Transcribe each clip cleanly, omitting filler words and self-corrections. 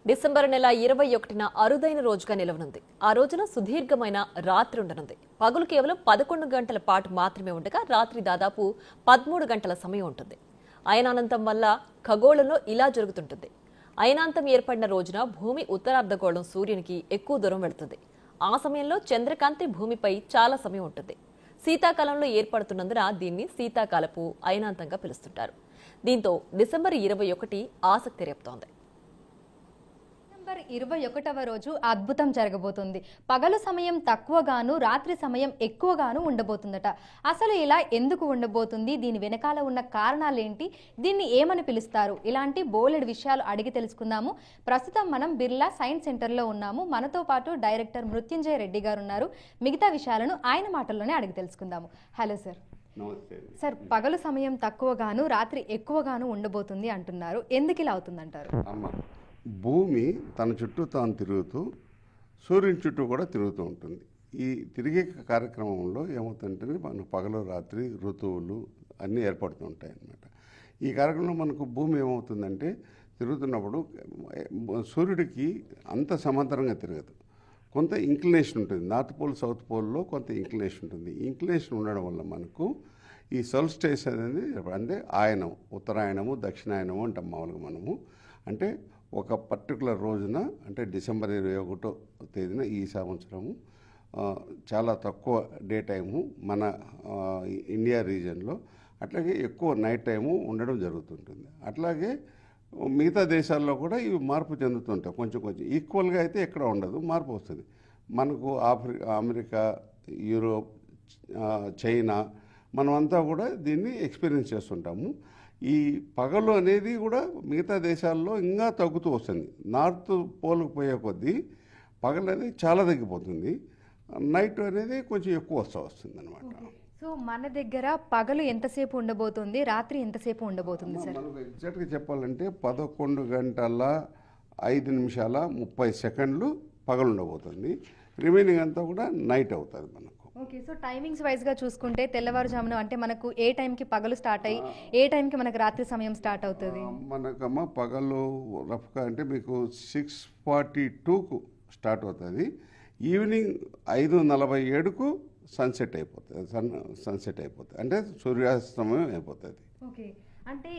December నెల 21న అరుదైన రోజుగా నిలవనుంది. ఆ రోజున సుదీర్ఘమైన రాత్రి ఉండనుంది. పగలు కేవలం 11 గంటల పాటు మాత్రమే ఉండగా రాత్రి దాదాపు 13 గంటల సమయం ఉంటుంది. అయనానంతం వల్ల ఖగోళంలో ఇలా జరుగుతుంటుంది. అయనాంతం ఏర్పడిన రోజున భూమి ఉత్తరార్ధగోళం సూర్యునికి ఎక్కువ దూరం వెళుతుంది. ఆ సమయంలో చంద్రకాంతి భూమిపై చాలా సమయం ఉంటుంది. శీతాకాలంలో ఏర్పడుతున్నందున దీన్ని శీతాకాలపు అయనాంతంగా పిలుస్తుంటారు. దీంతో డిసెంబర్ 21 ఆసక్తి రేపుతోంది. డిసెంబర్ 21వ రోజు అద్భుతం జరగబోతుంది. పగలు సమయం తక్కువగాను రాత్రి సమయం ఎక్కువగాను ఉండబోతుందట. అసలు ఇలా ఎందుకు ఉండబోతుంది, దీని వెనకాల ఉన్న కారణాలేంటి, దీన్ని ఏమని పిలుస్తారు, ఇలాంటి బోలెడు విషయాలు అడిగి తెలుసుకుందాము. ప్రస్తుతం మనం బిర్లా సైన్స్ సెంటర్లో ఉన్నాము. మనతో పాటు డైరెక్టర్ మృత్యుంజయ రెడ్డి గారు ఉన్నారు. మిగతా విషయాలను ఆయన మాటల్లోనే అడిగి తెలుసుకుందాము. Hello sir. సార్, పగలు సమయం తక్కువగాను రాత్రి ఎక్కువగాను ఉండబోతుంది అంటున్నారు. ఎందుకు ఇలా అవుతుందంటారు? భూమి తన చుట్టూ తాను తిరుగుతూ సూర్యుని చుట్టూ కూడా తిరుగుతూ ఉంటుంది. ఈ తిరిగే కార్యక్రమంలో ఏమవుతుందంటే మనకు పగలు రాత్రి ఋతువులు అన్నీ ఏర్పడుతూ ఉంటాయి అన్నమాట. ఈ కార్యక్రమంలో మనకు భూమి ఏమవుతుందంటే తిరుగుతున్నప్పుడు సూర్యుడికి అంత సమాంతరంగా తిరగదు. కొంత ఇంక్లినేషన్ ఉంటుంది. నార్త్ పోల్ సౌత్ పోల్లో కొంత ఇంక్లినేషన్ ఉంటుంది. ఇంక్లినేషన్ ఉండడం వల్ల మనకు ఈ సోల్స్టిస్ అనేది అంటే ఆయనం, ఉత్తరాయణము దక్షిణాయనము అంటాం మామూలుగా మనము. అంటే ఒక పర్టికులర్ రోజున అంటే డిసెంబర్ 21వ తేదీన ఈ సంవత్సరము చాలా తక్కువ డే టైము మన ఇండియా రీజియన్లో, అట్లాగే ఎక్కువ నైట్ టైము ఉండడం జరుగుతుంటుంది. అట్లాగే మిగతా దేశాల్లో కూడా ఇవి మార్పు చెందుతుంటాయి. కొంచెం ఈక్వల్గా అయితే ఎక్కడ ఉండదు, మార్పు వస్తుంది. మనకు అమెరికా, యూరోప్, చైనా మనమంతా కూడా దీన్ని ఎక్స్పీరియన్స్ చేస్తుంటాము. ఈ పగలు అనేది కూడా మిగతా దేశాల్లో ఇంకా తగ్గుతూ వస్తుంది. నార్త్ పోల్కి పోయే కొద్దీ పగలు అనేది చాలా తగ్గిపోతుంది, నైట్ అనేది కొంచెం ఎక్కువ వస్తుంది అనమాట. సో మన దగ్గర పగలు ఎంతసేపు ఉండబోతుంది, రాత్రి ఎంతసేపు ఉండబోతుంది సార్? మనకు ఎగ్జాక్ట్గా చెప్పాలంటే 11 గంటల 5 నిమిషాల 30 సెకండ్లు పగలు ఉండబోతుంది. రిమైనింగ్ అంతా కూడా నైట్ అవుతుంది మనకు. ఓకే, సో టైమింగ్స్ వైజ్గా చూసుకుంటే తెల్లవారుజామున అంటే మనకు ఏ టైంకి పగలు స్టార్ట్ అయ్యి ఏ టైంకి మనకు రాత్రి సమయం స్టార్ట్ అవుతుంది? మనకమ్మ పగలు రఫ్గా అంటే మీకు 6:42కు స్టార్ట్ అవుతుంది. ఈవినింగ్ 5:47కు సన్సెట్ అయిపోతుంది. సన్సెట్ అయిపోతుంది అంటే సూర్యాస్తమయం అయిపోతుంది. ఓకే, అంటే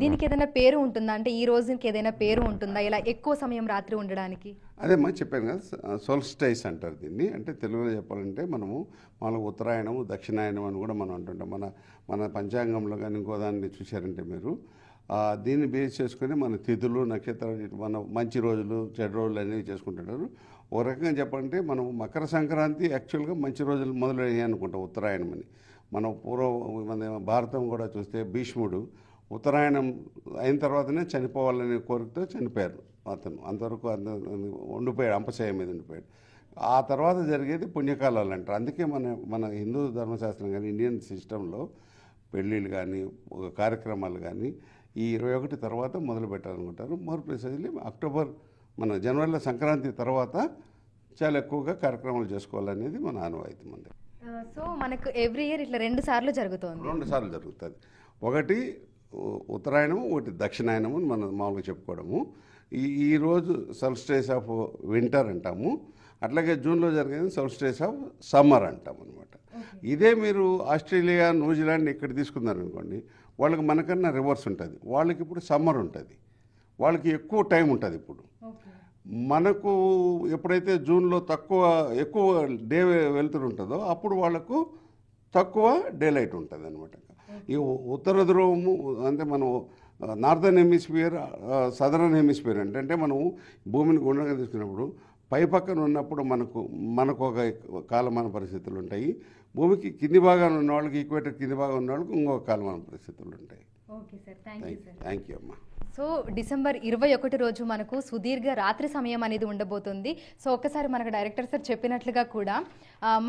దీనికి ఏదైనా పేరు ఉంటుందా? అంటే ఈ రోజుకి ఏదైనా పేరు ఉంటుందా ఇలా ఎక్కువ సమయం రాత్రి ఉండడానికి? అదే మనం చెప్పాను కదా, సోల్స్టిస్ అంటారు దీన్ని. అంటే తెలుగులో చెప్పాలంటే మనము మామూలుగా ఉత్తరాయణము దక్షిణాయనం అని కూడా మనం అంటుంటాం. మన పంచాంగంలో కానీ ఇంకో దాన్ని చూశారంటే మీరు దీన్ని బేస్ చేసుకుని మన తిథులు నక్షత్రాలు మన మంచి రోజులు చెడు రోజులు అనేవి చేసుకుంటుంటారు. ఒక రకంగా చెప్పాలంటే మనం మకర సంక్రాంతి యాక్చువల్గా మంచి రోజులు మొదలయ్యాయి అనుకుంటాం ఉత్తరాయణం అని. మనం మన భారతం కూడా చూస్తే భీష్ముడు ఉత్తరాయణం అయిన తర్వాతనే చనిపోవాలనే కోరికతో చనిపోయారు. అతను అంతవరకు ఉండిపోయాడు, అంపశయ్య మీద ఉండిపోయాడు. ఆ తర్వాత జరిగేది పుణ్యకాలాలు అంటారు. అందుకే మన హిందూ ధర్మశాస్త్రం కానీ ఇండియన్ సిస్టంలో పెళ్ళిళ్ళు కానీ కార్యక్రమాలు కానీ ఈ 21 తర్వాత మొదలు పెట్టాలనుకుంటారు. మోర్ ప్రిసైజ్లీ అక్టోబర్ మన జనవరిలో సంక్రాంతి తర్వాత చాలా ఎక్కువగా కార్యక్రమాలు చేసుకోవాలనేది మన ఆనవాయితీ మంది. సో మనకు ఎవ్రీ ఇయర్ ఇట్లా 2 సార్లు జరుగుతుంది? 2 సార్లు జరుగుతుంది. ఒకటి ఉత్తరాయణము, ఒకటి దక్షిణాయనము అని మనం మామూలుగా చెప్పుకోవడము. ఈరోజు సోల్స్టిస్ ఆఫ్ వింటర్ అంటాము. అట్లాగే జూన్లో జరిగేది సోల్స్టిస్ ఆఫ్ సమ్మర్ అంటాం అనమాట. ఇదే మీరు ఆస్ట్రేలియా, న్యూజిలాండ్ ఇక్కడ తీసుకున్నారనుకోండి, వాళ్ళకి మనకన్నా రివర్స్ ఉంటుంది. వాళ్ళకి ఇప్పుడు సమ్మర్ ఉంటుంది, వాళ్ళకి ఎక్కువ టైం ఉంటుంది. ఇప్పుడు మనకు ఎప్పుడైతే జూన్లో ఎక్కువ డే వెలుతురు ఉంటుందో అప్పుడు వాళ్ళకు తక్కువ డే లైట్ ఉంటుంది అనమాట. ఈ ఉత్తర ధ్రువము అంటే మనం నార్థన్ హెమిస్ఫియర్, సదరన్ హెమిస్ఫియర్ అంటే మనం భూమిని గుండ్రంగా తీసుకున్నప్పుడు పై పక్కన ఉన్నప్పుడు మనకు ఒక కాలమాన పరిస్థితులు ఉంటాయి. భూమికి కింది భాగాన్ని ఉన్న వాళ్ళకి, ఈక్వేటర్ కింది భాగం ఉన్న వాళ్ళకి ఇంకొక కాలమాన పరిస్థితులు ఉంటాయి. ఓకే సార్, థ్యాంక్ యూ అమ్మా. సో డిసెంబర్ 21 రోజు మనకు సుదీర్ఘ రాత్రి సమయం అనేది ఉండబోతుంది. సో ఒక్కసారి మనకు డైరెక్టర్ సార్ చెప్పినట్లుగా కూడా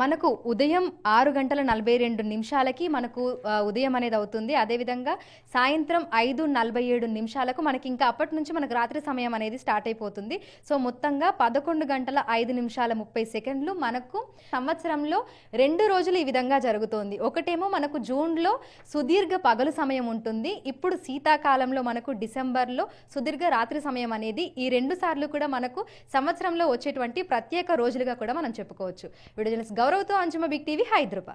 మనకు ఉదయం 6:42 మనకు ఉదయం అనేది అవుతుంది. అదేవిధంగా సాయంత్రం 5:47 మనకి ఇంకా అప్పటి నుంచి మనకు రాత్రి సమయం అనేది స్టార్ట్ అయిపోతుంది. సో మొత్తంగా 11:05:30 మనకు సంవత్సరంలో 2 రోజులు ఈ విధంగా జరుగుతోంది. ఒకటేమో మనకు జూన్లో సుదీర్ఘ పగలు సమయం ఉంటుంది, ఇప్పుడు శీతాకాలంలో మనకు డిసెంబర్లో సుదీర్ఘ రాత్రి సమయం అనేది ఈ 2 సార్లు కూడా మనకు సంవత్సరంలో వచ్చేటువంటి ప్రత్యేక రోజులుగా కూడా మనం చెప్పుకోవచ్చు. వీడియో జర్నలిస్ట్ గౌరవ్తో అంజుమ, బిగ్ టీవీ, హైదరాబాద్.